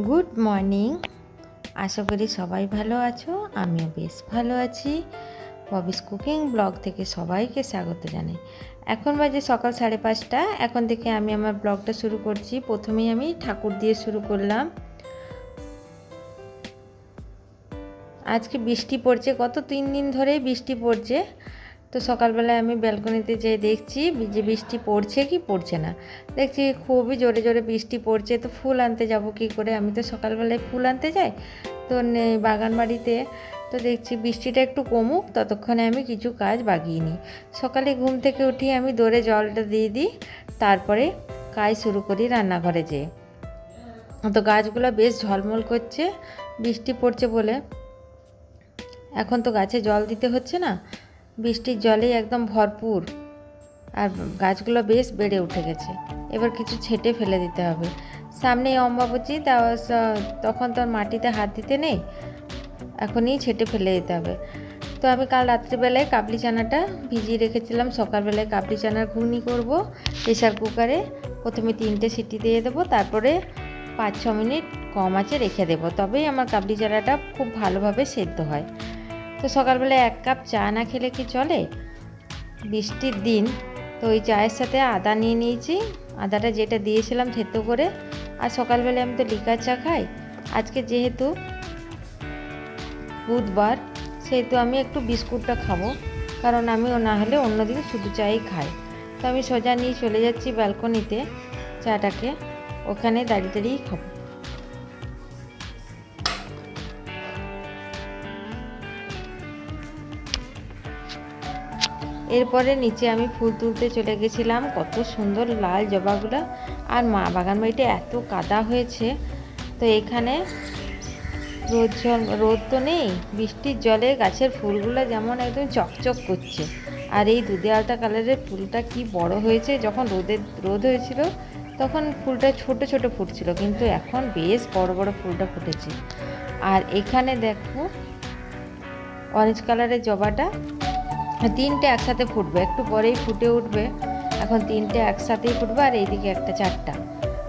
Good morning. আশা করি সবাই ভালো আছো, আমিও বেশ ভালো আছি। ববিস কুকিং ব্লগ থেকে সবাইকে স্বাগত জানাই। এখন বাজে সকাল 5:30। এখন থেকে আমি আমার ব্লগটা শুরু করছি। প্রথমেই আমি ঠাকুর দিয়ে শুরু করলাম। আজকে বৃষ্টি পড়ছে, গত 3 দিন ধরেই বৃষ্টি পড়ছে। তো সকালবেলায় আমি ব্যালকনিতে যেয়ে দেখছি যে বৃষ্টি পড়ছে কি পড়ছে না। দেখছি খুবই জোরে জোরে বৃষ্টি পড়ছে। তো ফুল আনতে যাব কি করে, আমি তো সকালবেলায় ফুল আনতে যাই তো বাগান বাড়িতে। তো দেখছি বৃষ্টিটা একটু কমুক, ততক্ষণে আমি কিছু কাজ বাগিয়ে নিই। সকালে ঘুম থেকে উঠি আমি দৌড়ে জলটা দিয়ে দিই, তারপরে কাজ শুরু করি রান্নাঘরে যেয়ে। তো গাছগুলো বেশ ঝলমল করছে বৃষ্টি পড়ছে বলে। এখন তো গাছে জল দিতে হচ্ছে না, বৃষ্টির জলেই একদম ভরপুর, আর গাছগুলো বেশ বেড়ে উঠে গেছে। এবার কিছু ছেটে ফেলে দিতে হবে। সামনে অম্বাবচী, তখন তো আর মাটিতে হাত দিতে নেই, এখনই ছেটে ফেলে দিতে হবে। তো আমি কাল রাত্রিবেলায় কাবলি চানাটা ভিজিয়ে রেখেছিলাম। সকালবেলায় কাবলি চানার ঘুগনি করব প্রেসার কুকারে। প্রথমে 3টে সিটি দিয়ে দেবো, তারপরে 5-6 মিনিট কম আঁচে রেখে দেবো, তবেই আমার কাবলি চানাটা খুব ভালোভাবে সেদ্ধ হয়। তো সকালবেলায় 1 কাপ চা না খেলে কি চলে, বৃষ্টির দিন। তো ওই চায়ের সাথে আদা নিয়ে নিয়েছি, আদাটা যেটা দিয়েছিলাম থেতো করে। আর সকালবেলায় আমি তো লিকার চা খাই, আজকে যেহেতু বুধবার সেহেতু আমি একটু বিস্কুটটা খাবো, কারণ আমি না হলে অন্যদিন শুধু চাই খাই। তো আমি সোজা নিয়ে চলে যাচ্ছি ব্যালকনিতে চাটাকে, ওখানে দাঁড়িয়ে দাঁড়িয়েই খাবো। এরপরে নিচে আমি ফুল তুলতে চলে গেছিলাম। কত সুন্দর লাল জবাগুলো, আর বাগান বাড়িটা এত কাদা হয়েছে। তো এখানে রোদ তো নেই, বৃষ্টির জলে গাছের ফুলগুলো যেমন একদম চকচক করছে। আর এই দুধে আলতা কালারের ফুলটা কি বড় হয়েছে। যখন রোদ হয়েছিল তখন ফুলটা ছোট ছোট ফুটছিল, কিন্তু এখন বেশ বড় বড় ফুলটা ফুটেছে। আর এখানে দেখো অরেঞ্জ কালারের জবাটা 3টে একসাথে ফুটবে, একটু পরেই ফুটে উঠবে। এখন 3টে একসাথেই ফুটবে, আর এইদিকে একটা 4টা।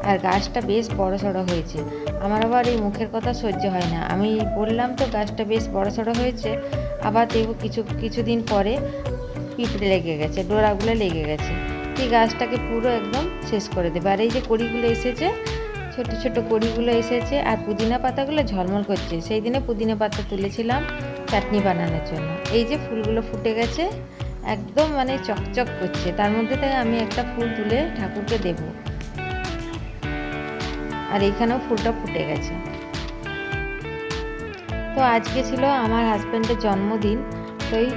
আর গাছটা বেশ বড় সড়ো হয়েছে। আমার আবার এই মুখের কথা সহ্য হয় না, আমি বললাম তো গাছটা বেশ বড় সড়ো হয়েছে, আবার দেখব কিছুদিন পরে পিঁপড়ে লেগে গেছে, ডোরাগুলো লেগে গেছে, এই গাছটাকে পুরো একদম শেষ করে দেবে। আর এই যে কড়িগুলো এসেছে, ছোট ছোট কড়িগুলো এসেছে, আর পুদিনা পাতাগুলো ঝলমল করছে। সেই দিনে পুদিনা পাতা তুলেছিলাম চাটনি বানানোর জন্য। এই যে ফুলগুলো ফুটে গেছে, একদম মানে চকচক করছে। তার মধ্যে তাই আমি একটা ফুল তুলে ঠাকুরকে দেব। আর এইখানেও ফুলটা ফুটে গেছে। তো আজকে ছিল আমার হাজব্যান্ডের জন্মদিন। তো এই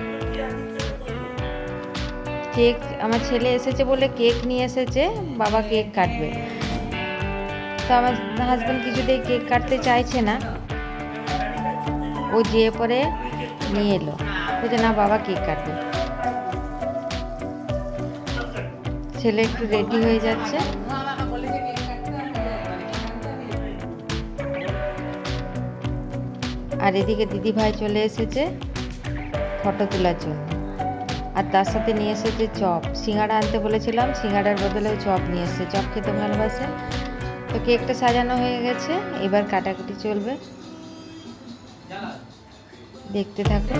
কেক, আমার ছেলে এসেছে বলে কেক নিয়ে এসেছে, বাবা কেক কাটবে। তো আমার হাজব্যান্ড কিছুতেই কেক কাটতে চাইছে না, ও যেয়ে পরে নিয়ে এলো, বলছে না বাবা কেক কাটবে। ছেলে একটু রেডি হয়ে যাচ্ছে। আর এদিকে দিদি ভাই চলে এসেছে ফটো তোলার জন্য, আর তার সাথে নিয়ে এসেছে চপ। সিঙ্গাড়া আনতে বলেছিলাম, সিঙ্গাড়ার বদলে চপ নিয়ে এসেছে, চপ খেতে ভালোবাসে। তো কেকটা সাজানো হয়ে গেছে, এবার কাটাকুটি চলবে, দেখতে থাকো।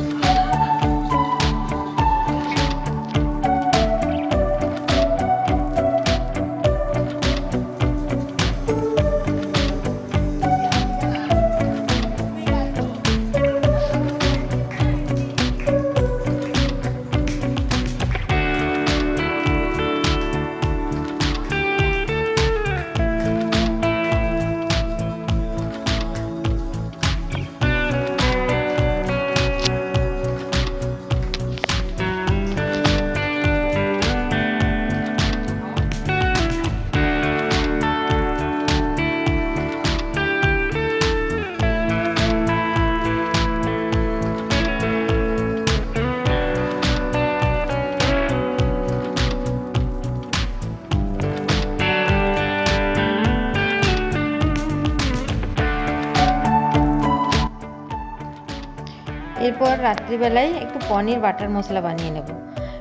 এরপর রাত্রিবেলায় একটু পনির বাটার মশলা বানিয়ে নেব।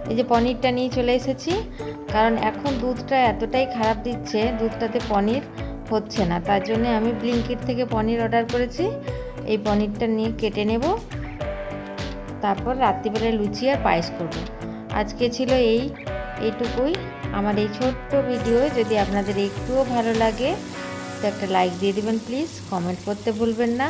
এই যে পনিরটা নিয়ে চলে এসেছি, কারণ এখন দুধটা এতটাই খারাপ দিচ্ছে, দুধটাতে পনির হচ্ছে না, তার জন্য আমি ব্লিঙ্কিট থেকে পনির অর্ডার করেছি। এই পনিরটা নিয়ে কেটে নেব, তারপর রাত্রিবেলায় লুচি আর পায়েস করব। আজকে ছিল এইটুকুই আমার এই ছোট্ট ভিডিও। যদি আপনাদের একটুও ভালো লাগে তো একটা লাইক দিয়ে দিবেন প্লিজ, কমেন্ট করতে ভুলবেন না।